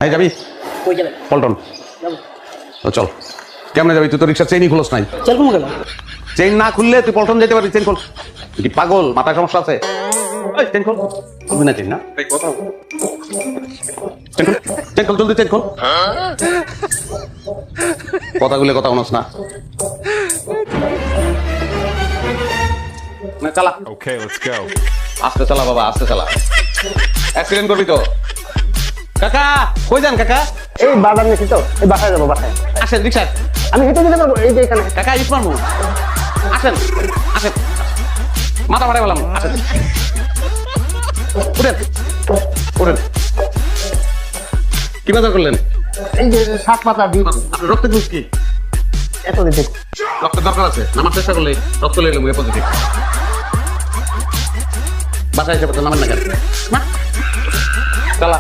এই যাবি পল্টন চল কেমনে যাবি তুই তো রিক্সা চেইনই খুলস নাই চেইন না খুললে তুই পল্টন যেতে পারবি চেইন খোল তুই পাগল মাথায় সমস্যা আছে চেইন খোল খুলবি না চেইন না চেইন খোল জলদি চেইন খোল কথাগুলো কথা শোনস না চালা Okay, let's go. আস্তে চালা বাবা আস্তে চালা অ্যাক্সিডেন্ট করবি তো কাকা কই যান কাকা এই বাজার নিয়েছি তো এই বাসায় যাবো বাসায় আসেন রিক্সা আমি হেঁটে যেতে পারবো এই যে এখানে কাকা ইট মারমু আসেন আসেন মাথা মারাই বললাম আসেন উঠেন উঠেন কি বাজার করলেন এই যে শাক পাতা দিই আপনার রক্তের গ্রুপ কি এত দিতে রক্তের দরকার আছে নামার চেষ্টা করলে রক্ত লেগে গেলে পজিটিভ বাসায় এসে নামেন না কেন চালা